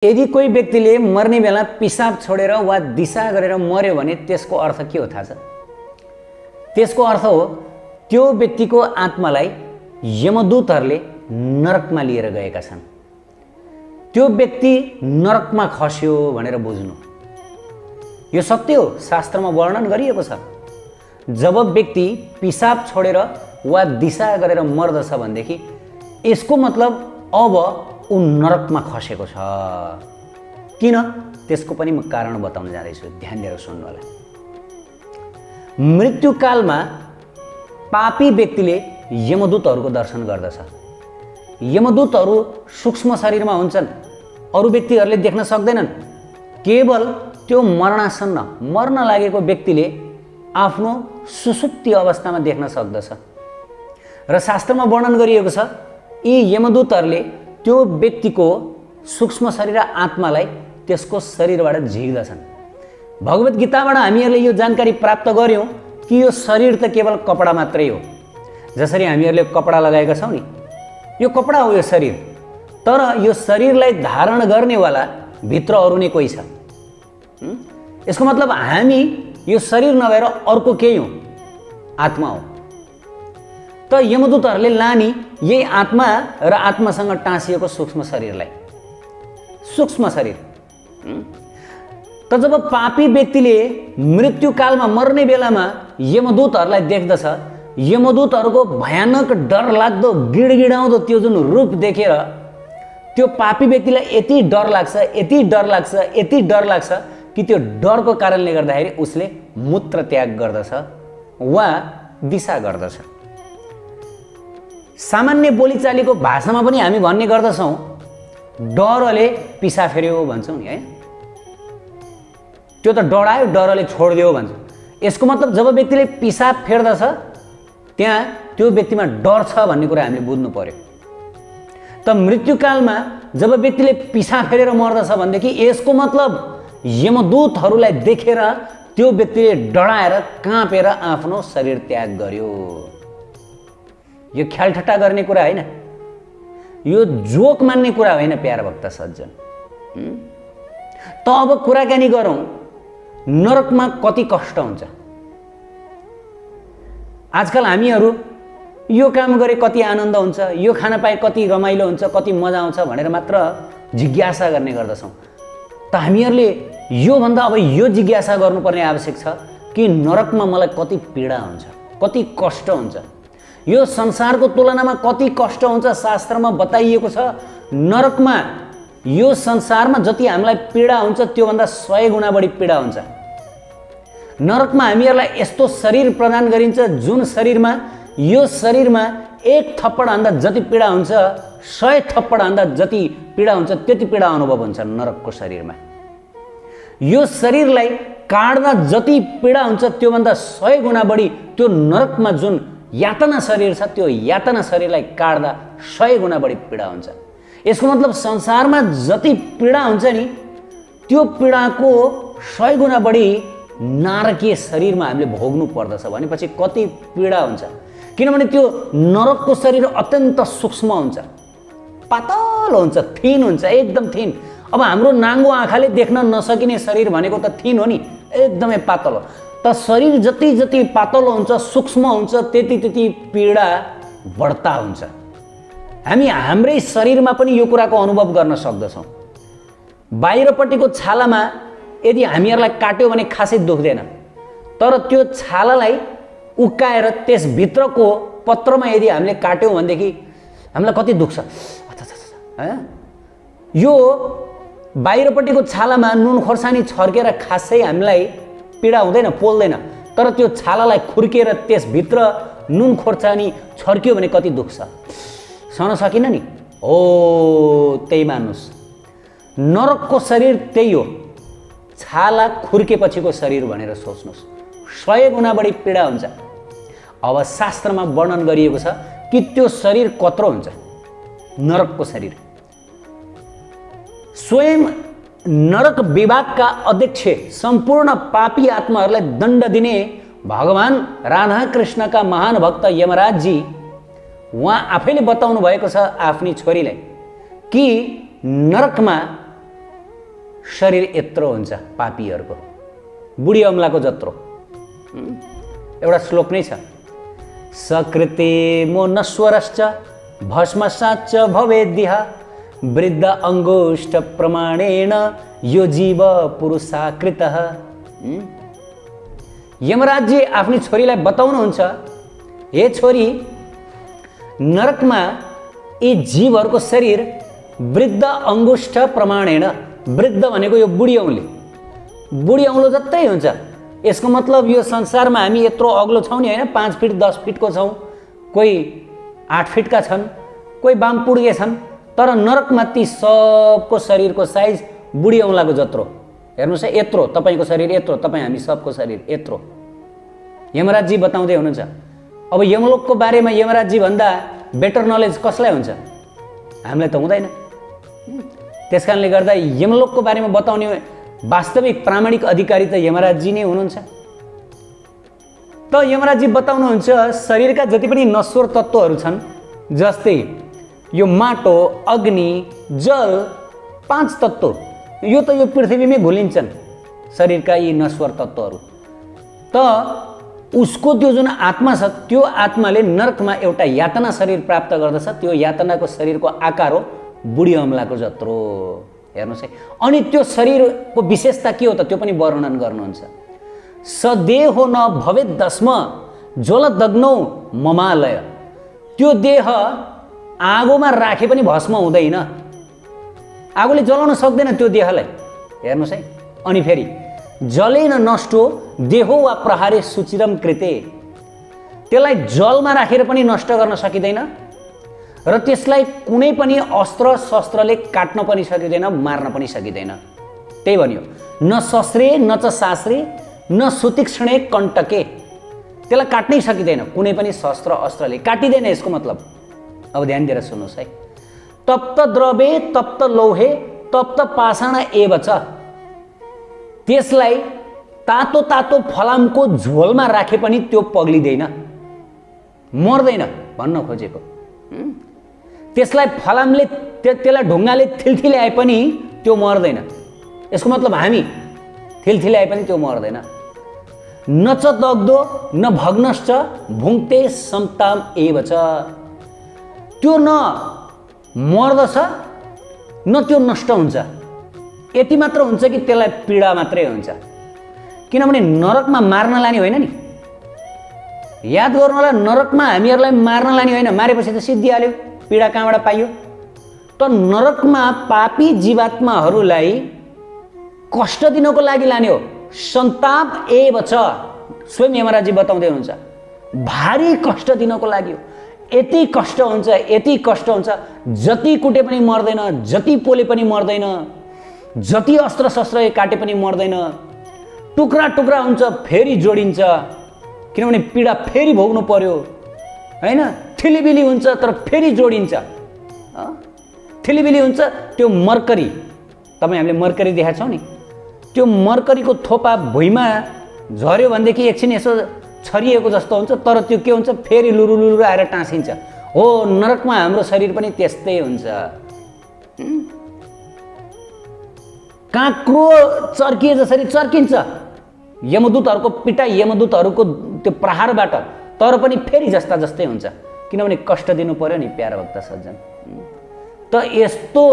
यदि कोही व्यक्तिले मर्ने बेला पिसाब छोडेर वा दिशा गरेर मर्यो भने त्यसको अर्थ के हो थाहा छ? त्यसको अर्थ हो त्यो व्यक्तिको आत्मालाई यमदूतहरूले नरकमा लिएर गएका छन्। त्यो व्यक्ति नरकमा खस्यो भनेर बुझ्नु। यो सत्य हो, शास्त्रमा वर्णन गरिएको छ। जब व्यक्ति पिसाब छोडेर वा दिशा गरेर मर्दछ भनेदेखि यसको मतलब अब ऊ नरकमा खसेको छ। किन? त्यसको पनि म कारण बताउन जाँदैछु, ध्यान दिएर सुन्नु होला। मृत्युकालमा पापी व्यक्तिले यमदूतहरूको दर्शन गर्दछ। यमदूतहरू सूक्ष्म शरीरमा हुन्छन्, अरू व्यक्तिहरूले देख्न सक्दैनन्। केवल त्यो मरणासन्न मर्न लागेको व्यक्तिले आफ्नो सुसुप्ति अवस्थामा देख्न सक्दछ। र शास्त्रमा वर्णन गरिएको छ यी यमदूतहरूले त्यो व्यक्तिको सूक्ष्म शरीर र आत्मालाई त्यसको शरीरबाट झिक्दछन्। भगवत गीताबाट हामीहरूले यो जानकारी प्राप्त गर्यौँ कि यो शरीर त केवल कपडा मात्रै हो। जसरी हामीहरूले कपडा लगाएका छौँ नि, यो कपडा हो यो शरीर। तर यो शरीरलाई धारण गर्नेवाला भित्र अरू नै कोही छ। यसको मतलब हामी यो शरीर नभएर अर्को केही हो, आत्मा हो। त यमदूतहरूले लाने यही आत्मा र आत्मासँग टाँसिएको सूक्ष्म शरीरलाई, सूक्ष्म शरीर। त जब पापी व्यक्तिले मृत्युकालमा मर्ने बेलामा यमदूतहरूलाई देख्दछ, यमदूतहरूको भयानक डरलाग्दो गिडगिडाउँदो त्यो जुन रूप देखेर त्यो पापी व्यक्तिलाई यति डर लाग्छ, यति डर लाग्छ, यति डर लाग्छ कि त्यो डरको कारणले गर्दाखेरि उसले मूत्र त्याग गर्दछ वा दिशा गर्दछ। सामान्य बोलीचालीको भाषामा पनि हामी भन्ने गर्दछौँ डरले पिसा फेर्यो भन्छौँ नि, है? त्यो त डरायो, डरले छोडिदियो भन्छ। यसको मतलब जब व्यक्तिले पिसाब फेर्दछ त्यहाँ त्यो व्यक्तिमा डर छ भन्ने कुरा हामीले बुझ्नु पर्यो। त मृत्युकालमा जब व्यक्तिले पिसाब फेरेर मर्दछ भनेदेखि यसको मतलब यमदूतहरूलाई देखेर त्यो व्यक्तिले डराएर काँपेर आफ्नो शरीर त्याग गर्यो। यो ख्यालठट्टा गर्ने कुरा होइन, यो जोक मान्ने कुरा होइन प्यारा भक्त सज्जन। त अब कुराकानी गरौँ नरकमा कति कष्ट हुन्छ। आजकल हामीहरू यो काम गरे कति आनन्द हुन्छ, यो खाना पाए कति रमाइलो हुन्छ, कति मजा आउँछ भनेर मात्र जिज्ञासा गर्ने गर्दछौँ। त हामीहरूले योभन्दा अब यो जिज्ञासा गर्नुपर्ने आवश्यक छ कि नरकमा मलाई कति पीडा हुन्छ, कति कष्ट हुन्छ, यो संसारको तुलनामा कति कष्ट हुन्छ। शास्त्रमा बताइएको छ नरकमा यो संसारमा जति हामीलाई पीडा हुन्छ त्योभन्दा 100 गुणा बढी पीडा हुन्छ। नरकमा हामीहरूलाई यस्तो शरीर प्रदान गरिन्छ जुन शरीरमा यो शरीरमा 1 थप्पड हान्दा जति पीडा हुन्छ 100 थप्पड हान्दा जति पीडा हुन्छ त्यति पीडा अनुभव हुन्छ नरकको शरीरमा। यो शरीरलाई काट्दा जति पीडा हुन्छ त्योभन्दा 100 गुणा बढी त्यो नरकमा जुन यातना शरीर छ त्यो यातना शरीरलाई काट्दा 100 गुणा बढी पीडा हुन्छ। यसको मतलब संसारमा जति पीडा हुन्छ नि त्यो पीडाको 100 गुणा बढी नारकीय शरीरमा हामीले भोग्नु पर्दछ भनेपछि कति पीडा हुन्छ। किनभने त्यो नरकको शरीर अत्यन्त सूक्ष्म हुन्छ, पातलो हुन्छ, थिन हुन्छ, एकदम थिन। अब हाम्रो नाङ्गो आँखाले देख्न नसकिने शरीर भनेको त थिन हो नि, एकदमै पातलो। त शरीर जति जति पातलो हुन्छ, सूक्ष्म हुन्छ, त्यति त्यति पीडा बढ्ता हुन्छ। हामी हाम्रै शरीरमा पनि यो कुराको अनुभव गर्न सक्दछौँ। बाहिरपट्टिको छालामा यदि हामीहरूलाई काट्यो भने खासै दुख्दैन, तर त्यो छालालाई उक्काएर त्यसभित्रको पत्रमा यदि हामीले काट्यौँ भनेदेखि हामीलाई कति दुख्छ। यो बाहिरपट्टिको छालामा नुन खोर्सानी छर्केर खासै हामीलाई पीडा हुँदैन, पोल्दैन, तर त्यो छालालाई खुर्केर त्यसभित्र नुन खोर्सानी छर्कियो भने कति दुख्छ। सहन सकिन नि? हो, त्यही मान्नुहोस्, नरकको शरीर त्यही हो, छाला खुर्केपछिको शरीर भनेर सोच्नुहोस्। 100 गुणा बढी पीडा हुन्छ। अब शास्त्रमा वर्णन गरिएको छ कि त्यो शरीर कत्रो हुन्छ। नरकको शरीर स्वयं नरक विभागका अध्यक्ष सम्पूर्ण पापी आत्माहरूलाई दण्ड दिने भगवान राधाकृष्णका महान भक्त यमराजजी उहाँ आफैले बताउनु भएको छ आफ्नी छोरीलाई कि नरकमा शरीर यत्रो हुन्छ पापीहरूको, बुढी अमलाको जत्रो। एउटा श्लोक नै छ, सकृते मो नश्वरश्च भस्मसाच्च भवेद्यः वृद्ध अङ्गुष्ठ प्रमाणेन यो जीव पुरुषाकृतः। यमराजजी आफ्नी छोरीलाई बताउनुहुन्छ, हे छोरी, नरकमा यी जीवहरूको शरीर वृद्ध अङ्गुष्ठ प्रमाणेन, वृद्ध भनेको यो बुढी औँली, बुढी औँलो जस्तै हुन्छ। यसको मतलब यो संसारमा हामी यत्रो अग्लो छौँ नि होइन, 5 फिट 10 फिटको छौँ, कोही 8 फिटका छन्, कोही बामपुड्गे छन्, तर नरकमा ती सबको शरीरको साइज बुढी औँलाको जत्रो। हेर्नुहोस् है, यत्रो तपाईँको शरीर यत्रो, तपाईँ हामी सबको शरीर यत्रो। यमराजजी बताउँदै हुनुहुन्छ। अब यमलोकको बारेमा यमराजजी भन्दा बेटर नलेज कसलाई हुन्छ? हामीलाई त हुँदैन। त्यस कारणले गर्दा यमलोकको बारेमा बताउने वास्तविक प्रामाणिक अधिकारी त यमराजजी नै हुनुहुन्छ। त यमराजजी बताउनुहुन्छ शरीरका जति पनि नश्वर तत्त्वहरू छन्, जस्तै यो माटो, अग्नि, जल, 5 तत्त्व, यो त यो पृथ्वीमै घुलिन्छन् शरीरका यी नश्वर तत्त्वहरू। त उसको त्यो जुन आत्मा छ, त्यो आत्माले नरकमा एउटा यातना शरीर प्राप्त गर्दछ। त्यो यातनाको शरीरको आकार हो बुढी अमलाको जत्रो। हेर्नुहोस् है, अनि त्यो शरीरको विशेषता के हो त त्यो पनि वर्णन गर्नुहुन्छ। सदेहो न भवेत् दस्म ज्वलदग्नौ ममालय, त्यो देह आगोमा राखे पनि भस्म हुँदैन, आगोले जलाउन सक्दैन त्यो देहलाई। हेर्नुहोस् है, अनि फेरि जलेन नष्टो देहो वा प्रहारे सुचिरम कृते, त्यसलाई जलमा राखेर पनि नष्ट गर्न सकिँदैन र त्यसलाई कुनै पनि अस्त्र शस्त्रले काट्न पनि सकिँदैन, मार्न पनि सकिँदैन। त्यही भन्यो, न शस्त्रे न च शास्त्रे न सुतीक्ष्णे कण्टके, त्यसलाई काट्नै सकिँदैन, कुनै पनि शस्त्र अस्त्रले काटिँदैन। यसको मतलब अब ध्यान दिएर सुन्नुहोस् है, तप्त द्रवे तप्त लौहे तप्त पाषाण एव च, त्यसलाई तातो तातो फलामको झोलमा राखे पनि त्यो पग्लिँदैन, मर्दैन भन्न खोजेको। त्यसलाई फलामले त्यसलाई ढुङ्गाले थिल्थिल्याए पनि त्यो मर्दैन। यसको मतलब हामी थिल्थिल्याए पनि त्यो मर्दैन। न च दग्धो न भग्नश्च भुङ्क्ते समताम एव च, त्यो न मर्दछ न त्यो नष्ट हुन्छ, यति मात्र हुन्छ कि त्यसलाई पीडा मात्रै हुन्छ। किनभने नरकमा मार्न लाने होइन नि, याद गर्नु होला, नरकमा हामीहरूलाई मार्न लाने होइन, मारेपछि त सिद्धिहाल्यो, पीडा कहाँबाट पाइयो? त नरकमा पापी जीवात्माहरूलाई कष्ट दिनको लागि लाने हो। सन्ताप एव च, स्वयं यमराजजी बताउँदै हुनुहुन्छ, भारी कष्ट दिनको लागि हो। यति कष्ट हुन्छ, यति कष्ट हुन्छ, जति कुटे पनि मर्दैन, जति पोले पनि मर्दैन, जति अस्त्र शस्त्रले काटे पनि मर्दैन, टुक्रा टुक्रा हुन्छ, फेरि जोडिन्छ, किनभने पीडा फेरि भोग्नु पर्यो होइन। थिलिबिली हुन्छ तर फेरि जोडिन्छ, थिलिबिली हुन्छ। त्यो मर्करी, तपाईँ हामीले मर्करी देखाएको छौँ नि, त्यो मर्करीको थोपा भुइँमा झऱ्यो भनेदेखि एकछिन यसो छरिएको जस्तो हुन्छ, तर त्यो के हुन्छ, फेरि लुरु लुरु आएर टाँसिन्छ। हो, नरकमा हाम्रो शरीर पनि त्यस्तै हुन्छ। काँक्रो चर्किए जसरी चर्किन्छ यमदूतहरूको पिटाइ, यमदूतहरूको त्यो प्रहारबाट, तर पनि फेरि जस्ता जस्तै हुन्छ, किनभने कष्ट दिनु पर्यो नि प्यारा भक्त सज्जन। त यस्तो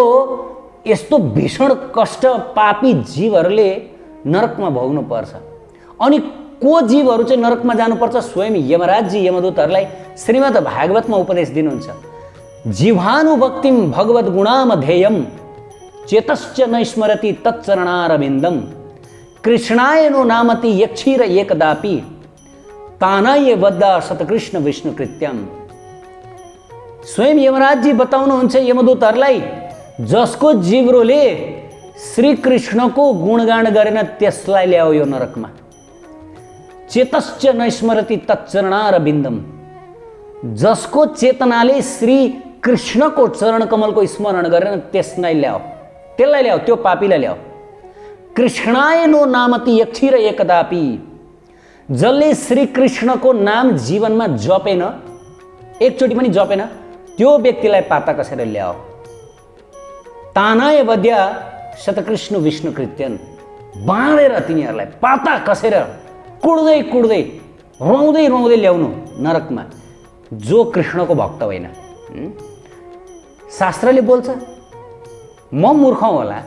यस्तो भीषण कष्ट पापी जीवहरूले नरकमा भोग्नु पर्छ। अनि को जीवहरू चाहिँ नरकमा जानुपर्छ? स्वयं यमराजजी यमदूतहरूलाई श्रीमद् भागवतमा उपदेश दिनुहुन्छ। जिह्वानुभक्तिम भगवद् गुणामध्येयम चेतश्च न स्मरति तच्चरणारविन्दम कृष्णाय नो नामति यक्षीर एकदापि तानाय वद्दा सतकृष्ण विष्णु कृत्यम। स्वयं यमराजजी बताउनुहुन्छ यमदूतहरूलाई, जसको जिब्रोले श्री कृष्णको गुणगान गरेन त्यसलाई ल्याओ यो नरकमा। चेतश्च न स्मरति तच्चरणारविन्दम, जसको चेतनाले श्री कृष्णको चरण कमलको स्मरण गरेन त्यसलाई ल्याओ, त्यसलाई ल्याओ, त्यो पापीलाई ल्याओ। कृष्णाय नो नामति यक्षीर एकदापि, जसले श्री कृष्णको नाम जीवनमा जपेन, एकचोटि पनि जपेन, त्यो व्यक्तिलाई पाता कसेर ल्याओ। तानाय वद्या शतकृष्ण विष्णु कृत्यन बाँधेर तिनीहरूलाई पाता कसेर कुड्दै कुड्दै रौँदै रौँदै ल्याउनु नरकमा जो कृष्णको भक्त होइन। शास्त्रले बोल्छ म मूर्ख होला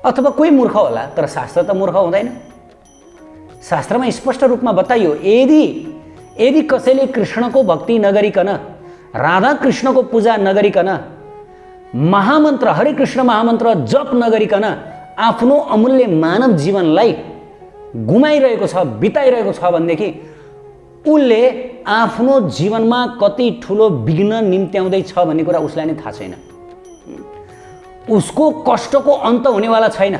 अथवा कोही मूर्ख होला, तर शास्त्र त मूर्ख हुँदैन। शास्त्रमा स्पष्ट रूपमा बताइयो यदि कसैले कृष्णको भक्ति नगरिकन, राधा कृष्णको पूजा नगरिकन, महामन्त्र हरे कृष्ण महामन्त्र जप नगरिकन आफ्नो अमूल्य मानव जीवनलाई गुमाइरहेको छ, बिताइरहेको छ भनेदेखि उसले आफ्नो जीवनमा कति ठुलो विघ्न निम्त्याउँदैछ भन्ने कुरा उसलाई नै थाहा छैन। उसको कष्टको अन्त हुनेवाला छैन।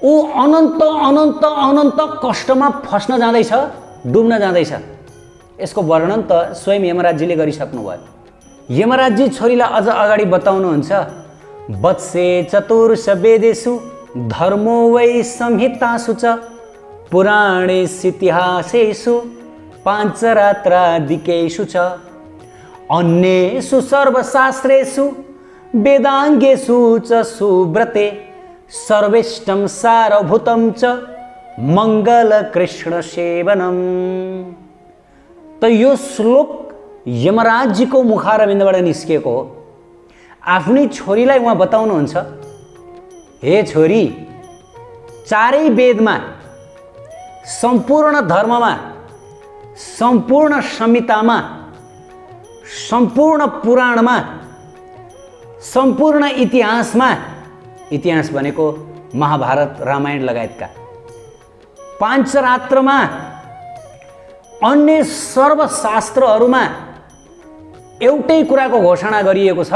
ऊ अनन्त अनन्त अनन्त कष्टमा फस्न जाँदैछ, डुब्न जाँदैछ। यसको वर्णन त स्वयं यमराजजीले गरिसक्नुभयो। यमराजजी छोरीलाई अझ अगाडि बताउनुहुन्छ, वत्से चतुर्ष वेदेषु धर्मो वै संहितासु च पुराणेषु इतिहासेषु पाञ्चरात्रादिकेषु च अन्येषु सर्वशास्त्रेषु वेदाङ्गेषु च सुव्रते सर्वेष्टं सारभूतं च मङ्गलकृष्ण सेवनम्। त यो श्लोक यमराजजीको मुखारविन्दबाट निस्किएको हो। आफ्नी छोरीलाई उहाँ बताउनुहुन्छ, हे छोरी, चारै वेदमा, सम्पूर्ण धर्ममा, सम्पूर्ण संहितामा, सम्पूर्ण पुराणमा, सम्पूर्ण इतिहासमा, इतिहास भनेको महाभारत रामायण लगायतका, पाञ्चरात्रमा, अन्य सर्वशास्त्रहरूमा एउटै कुराको घोषणा गरिएको छ,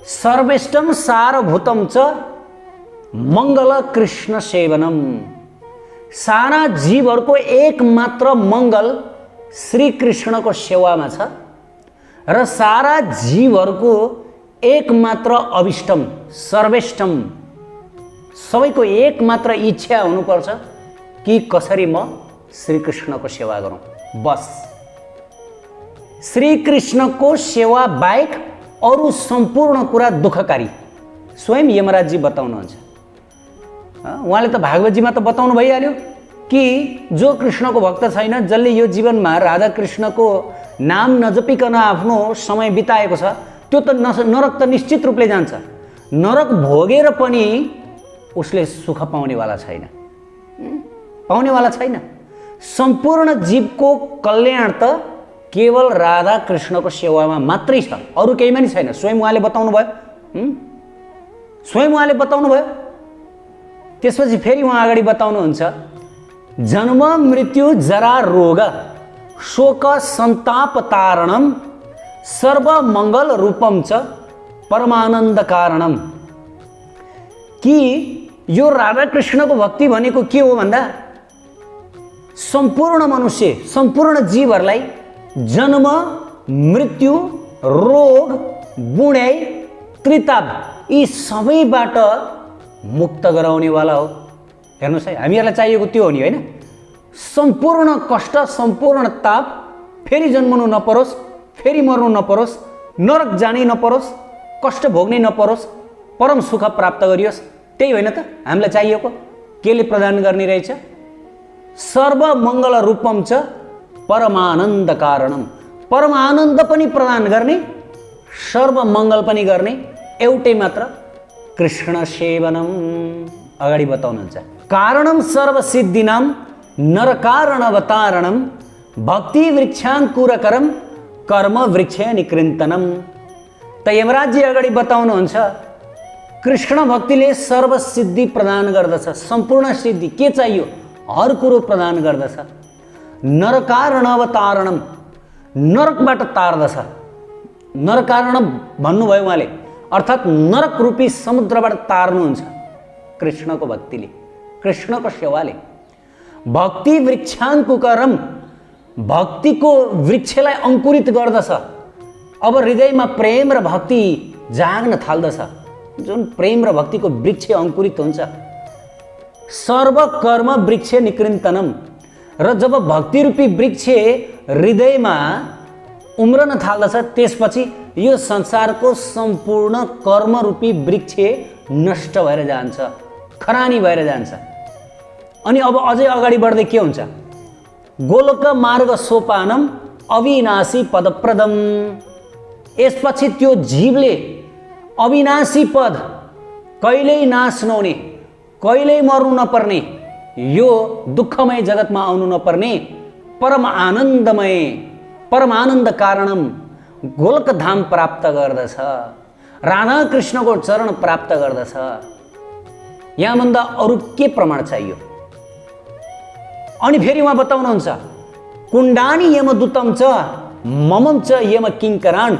सर्वेष्टम सारभूतम च मङ्गल कृष्ण सेवनम। सारा जीवहरूको एकमात्र मङ्गल श्री कृष्णको सेवामा छ र सारा जीवहरूको एकमात्र अभिष्टम सर्वेष्टम, सबैको एकमात्र इच्छा हुनुपर्छ कि कसरी म श्रीकृष्णको सेवा गरौँ। बस श्रीकृष्णको सेवा बाहेक अरू सम्पूर्ण कुरा दुःखकारी। स्वयं यमराजजी बताउनुहुन्छ। उहाँले त भागवतजीमा त बताउनु भइहाल्यो कि जो कृष्णको भक्त छैन, जसले यो जीवनमा राधा कृष्णको नाम नजपिकन आफ्नो समय बिताएको छ, त्यो त नरक त निश्चित रूपले जान्छ। नरक भोगेर पनि उसले सुख पाउनेवाला छैन, पाउनेवाला छैन। सम्पूर्ण जीवको कल्याण त केवल राधा कृष्णको सेवामा मात्रै छ, अरू केहीमा नि छैन। स्वयं उहाँले बताउनु भयो, स्वयं उहाँले बताउनु भयो। त्यसपछि फेरि उहाँ अगाडि बताउनुहुन्छ, जन्म मृत्यु जरा रोग शोक सन्ताप तारणम सर्वमङ्गल रूपम च परमानन्द कारणम। कि यो राधा कृष्णको भक्ति भनेको के हो भन्दा सम्पूर्ण मनुष्य, सम्पूर्ण जीवहरूलाई जन्म मृत्यु रोग बुढाइ त्रिताप यी सबैबाट मुक्त गराउनेवाला हो। हेर्नुहोस् है, हामीहरूलाई चाहिएको त्यो हो नि, होइन? सम्पूर्ण कष्ट, सम्पूर्ण ताप, फेरि जन्मनु नपरोस्, फेरि मर्नु नपरोस्, नरक जानै नपरोस्, कष्ट भोग्नै नपरोस्, परम सुख प्राप्त गरियोस्। त्यही होइन त हामीलाई चाहिएको? केले प्रदान गर्ने रहेछ? सर्वमङ्गल रूपम च परमानन्द कारणम। परम आनन्द पनि प्रदान गर्ने, सर्वमङ्गल पनि गर्ने एउटै मात्र कृष्ण सेवनम। अगाडि बताउनुहुन्छ, कारणम सर्वसिद्धिनाम नरकारण अवतारणम भक्ति वृक्षाङ्कुरकरम कर्म वृक्ष निकृन्तनम। त यमराजजी अगाडि बताउनुहुन्छ, कृष्ण भक्तिले सर्वसिद्धि प्रदान गर्दछ, सम्पूर्ण सिद्धि के चाहियो हर कुरो प्रदान गर्दछ। नरकारण अवतारणम, नरकबाट तार्दछ। नरकारण भन्नुभयो उहाँले, अर्थात् नरक रूपी समुद्रबाट तार्नुहुन्छ कृष्णको भक्तिले, कृष्णको सेवाले। भक्ति वृक्षाङ्कुरम, भक्तिको वृक्षलाई अङ्कुरित गर्दछ। अब हृदयमा प्रेम र भक्ति जाग्न थाल्दछ, जुन प्रेम र भक्तिको वृक्ष अङ्कुरित हुन्छ। सर्वकर्म वृक्ष निकृन्तनम, र जब भक्ति रूपी वृक्ष हृदयमा उम्रन थाल्दछ त्यसपछि यो संसारको सम्पूर्ण कर्मरूपी वृक्ष नष्ट भएर जान्छ, खरानी भएर जान्छ। अनि अब अझै अगाडि बढ्दै के हुन्छ? गोलोक मार्ग सोपानम अविनाशी पदप्रदम। यसपछि त्यो जीवले अविनाशी पद, कहिल्यै नाश नहुने, कहिल्यै मर्नु नपर्ने, यो दुःखमय जगतमा आउनु नपर्ने परम आनन्दमय, परम आनन्द कारणम गोलक धाम प्राप्त गर्दछ, राधा कृष्णको चरण प्राप्त गर्दछ। यहाँभन्दा अरू के प्रमाण चाहियो? अनि फेरि उहाँ बताउनुहुन्छ, कुण्डानी यमदूतम च ममम च यम किङ्करान्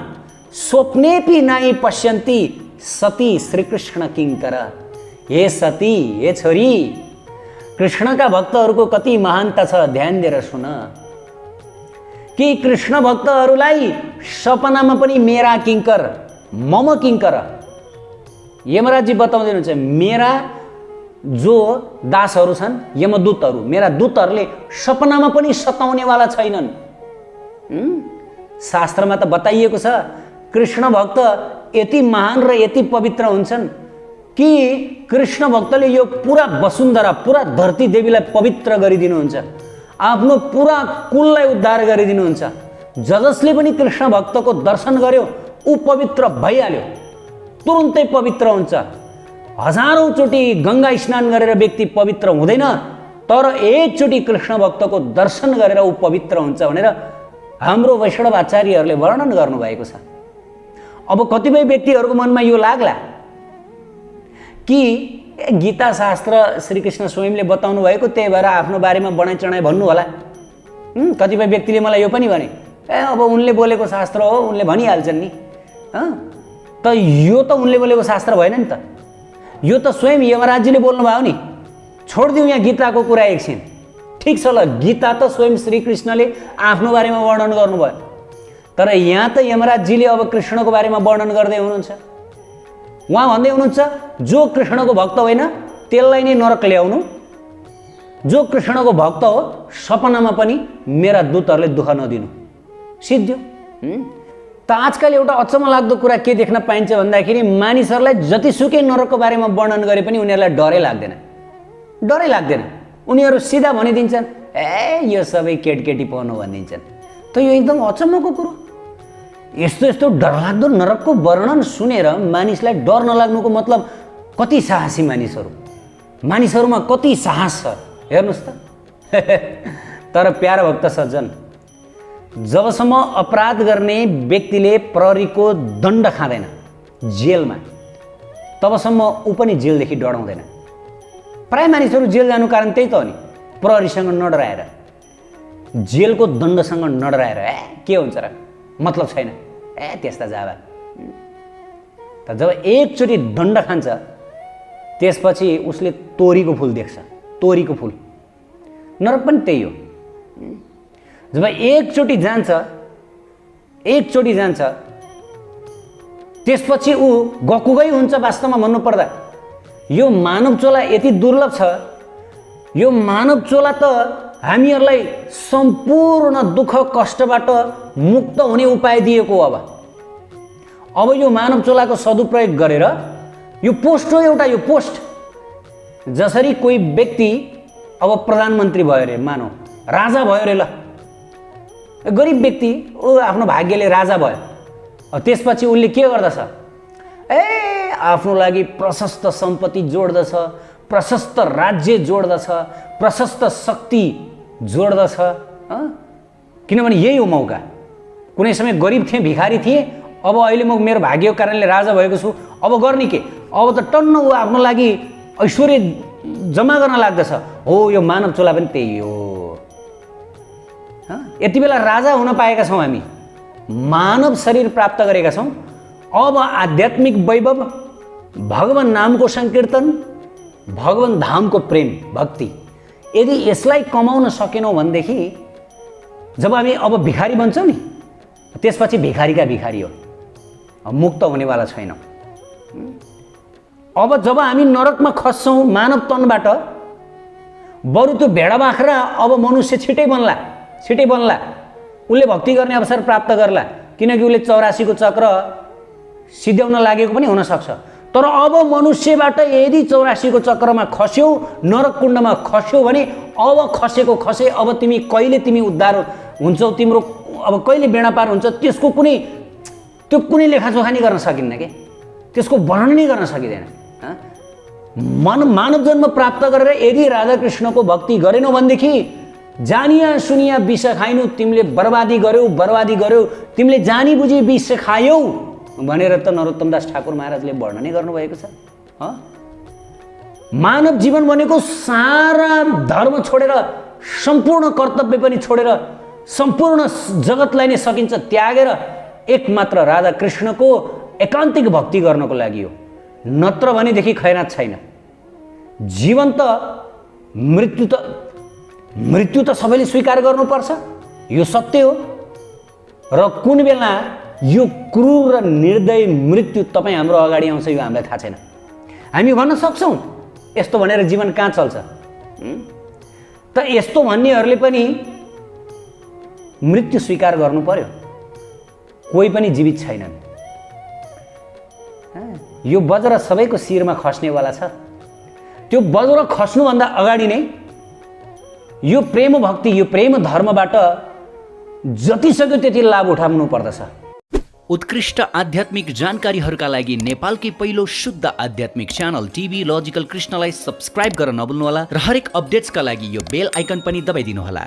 स्वप्नेपि नाइ पश्यन्ति सती श्रीकृष्ण किङ्कर। हे सती, हे छोरी, कृष्णका भक्तहरूको कति महानता छ, ध्यान दिएर सुन। कि कृष्ण भक्तहरूलाई सपनामा पनि मेरा किङ्कर, मम किङ्कर, यमराजजी बताउँदै हुनुहुन्छ, मेरा जो दासहरू छन्, यमदूतहरू, मेरा दूतहरूले सपनामा पनि सताउनेवाला छैनन्। शास्त्रमा त बताइएको छ कृष्ण भक्त यति महान र यति पवित्र हुन्छन् कि कृष्ण भक्तले यो पुरा वसुन्धरा, पुरा धरती देवीलाई पवित्र गरिदिनुहुन्छ, आफ्नो पुरा कुललाई उद्धार गरिदिनुहुन्छ। जसले पनि कृष्ण भक्तको दर्शन गर्यो ऊ पवित्र भइहाल्यो, तुरुन्तै पवित्र हुन्छ। हजारौं चोटि गंगा स्नान गरेर व्यक्ति पवित्र हुँदैन, तर एकचोटि कृष्ण भक्तको दर्शन गरेर ऊ पवित्र हुन्छ भनेर हाम्रो वैष्णव आचार्यहरूले वर्णन गर्नुभएको छ। अब कतिपय व्यक्तिहरूको मनमा यो लाग्ला कि गीता शास्त्र श्रीकृष्ण स्वयंले बताउनु भएको, त्यही भएर आफ्नो बारेमा बढाइ चढाइ भन्नु होला। कतिपय व्यक्तिले मलाई यो पनि भने, अब उनले बोलेको शास्त्र हो, उनले भनिहाल्छन् नि। त यो त उनले बोलेको शास्त्र भएन नि त, यो त स्वयं यमराजजीले बोल्नुभयो नि। छोडिदिउँ यहाँ गीताको कुरा एकछिन। ठिक छ ल, गीता त स्वयं श्रीकृष्णले आफ्नो बारेमा वर्णन गर्नुभयो, तर यहाँ त यमराजजीले अब कृष्णको बारेमा वर्णन गर्दै हुनुहुन्छ। उहाँ भन्दै हुनुहुन्छ, जो कृष्णको भक्त होइन त्यसलाई नै नरक ल्याउनु, जो कृष्णको भक्त हो सपनामा पनि मेरा दूतहरूले दुःख नदिनु, सिद्धियो। त आजकल एउटा अचम्म लाग्दो कुरा के देख्न पाइन्छ भन्दाखेरि मानिसहरूलाई जतिसुकै नरकको बारेमा वर्णन गरे पनि उनीहरूलाई डरै लाग्दैन, डरै लाग्दैन। उनीहरू सिधा भनिदिन्छन्, ए यो सबै केटकेटी पर्नु भनिदिन्छन्। त यो एकदम अचम्मको कुरो। यस्तो यस्तो डरलाग्दो नरकको वर्णन सुनेर मानिसलाई डर नलाग्नुको मतलब कति साहसी मानिसहरू, मानिसहरूमा कति साहस छ हेर्नुहोस् त। तर प्यारा भक्त सज्जन, जबसम्म अपराध गर्ने व्यक्तिले प्रहरीको दण्ड खाँदैन जेलमा, तबसम्म ऊ पनि जेलदेखि डराउँदैन। प्राय मानिसहरू जेल जानु कारण त्यही त हो नि, प्रहरीसँग नडराएर, जेलको दण्डसँग नडराएर। के हुन्छ र, मतलब छैन, त्यस्ता जाबा। त जब एकचोटि दण्ड खान्छ त्यसपछि उसले तोरीको फुल देख्छ, तोरीको फुल। नरक पनि त्यही हो। जब एकचोटि जान्छ त्यसपछि ऊ गकुगै हुन्छ। वास्तवमा भन्नुपर्दा यो मानव चोला यति दुर्लभ छ, यो मानव चोला त हामीहरूलाई सम्पूर्ण दुःख कष्टबाट मुक्त हुने उपाय दिएको। अब यो मानव चोलाको सदुपयोग गरेर, यो पोस्ट हो एउटा, यो पोस्ट। जसरी कोही व्यक्ति अब प्रधानमन्त्री भयो अरे, मानव राजा भयो अरे, ल गरिब व्यक्ति ऊ आफ्नो भाग्यले राजा भयो, त्यसपछि उसले के गर्दछ, आफ्नो लागि प्रशस्त सम्पत्ति जोड्दछ, प्रशस्त राज्य जोड्दछ, प्रशस्त शक्ति जोड्दछ। किनभने यही हो मौका। कुनै समय गरिब थिएँ, भिखारी थिएँ, अब अहिले म मेरो भाग्यको कारणले राजा भएको छु, अब गर्ने के? अब त टन्न ऊ आफ्नो लागि ऐश्वर्य जम्मा गर्न लाग्दछ। हो, यो मानव चोला पनि त्यही हो। यति बेला राजा हुन पाएका छौँ हामी, मानव शरीर प्राप्त गरेका छौँ। अब आध्यात्मिक वैभव, भगवान नामको संकीर्तन, भगवान धामको प्रेम भक्ति, यदि यसलाई कमाउन सकेनौँ भनेदेखि जब हामी अब भिखारी बन्छौँ नि, त्यसपछि भिखारीका भिखारी हो, मुक्त हुनेवाला छैनौँ। अब जब हामी नरकमा खस्छौँ मानव तनबाट, बरु त्यो भेडा बाख्रा अब मनुष्य छिटै बन्ला, उसले भक्ति गर्ने अवसर प्राप्त गर्ला। किनकि उसले 84 को चक्र सिद्ध्याउन लागेको पनि हुनसक्छ। तर अब मनुष्यबाट यदि 84 को चक्रमा खस्यौ, नरक कुण्डमा खस्यौ भने अब खसेको खसे, अब कहिले तिमी उद्धार हुन्छौ, तिम्रो अब कहिले बेडा पार हुन्छ, त्यसको कुनै लेखाजोखा नै गर्न सकिन्न के, त्यसको वर्णन नै गर्न सकिँदैन। मानव जन्म प्राप्त गरेर यदि राधाकृष्णको भक्ति गरेनौ भनेदेखि जानिया सुनिया विष खाइनु, तिमीले बर्बादी गर्यौ, तिमीले जानी बुझी विष खायौ भनेर त नरोत्तम दास ठाकुर महाराजले वर्णनै गर्नुभएको छ। मानव जीवन भनेको सारा धर्म छोडेर, सम्पूर्ण कर्तव्य पनि छोडेर, सम्पूर्ण जगतलाई नै सकिन्छ त्यागेर एकमात्र राधा कृष्णको एकान्तिक भक्ति गर्नको लागि हो। नत्र भनेदेखि खैरात छैन। जीवन त मृत्यु त सबैले स्वीकार गर्नुपर्छ, यो सत्य हो। र कुन बेला यो क्रूर र निर्दयी मृत्यु तपाईँ हाम्रो अगाडि आउँछ यो हामीलाई थाहा छैन। हामी भन्न सक्छौँ यस्तो भनेर जीवन कहाँ चल्छ, त यस्तो भन्नेहरूले पनि मृत्यु स्वीकार गर्नु पर्यो। कोही पनि जीवित छैनन्। यो वज्र सबैको शिरमा खस्नेवाला छ। त्यो वज्र खस्नुभन्दा अगाडि नै यो प्रेम भक्ति, यो प्रेम धर्मबाट जति सक्यो त्यति लाभ उठाउनु पर्दछ। उत्कृष्ट आध्यात्मिक जानकारीहरूका लागि नेपालकै पहिलो शुद्ध आध्यात्मिक च्यानल टिभी लजिकल कृष्णलाई सब्स्क्राइब गर्न नभुल्नुहोला र हरेक अपडेट्सका लागि यो बेल आइकन पनि दबाइदिनुहोला।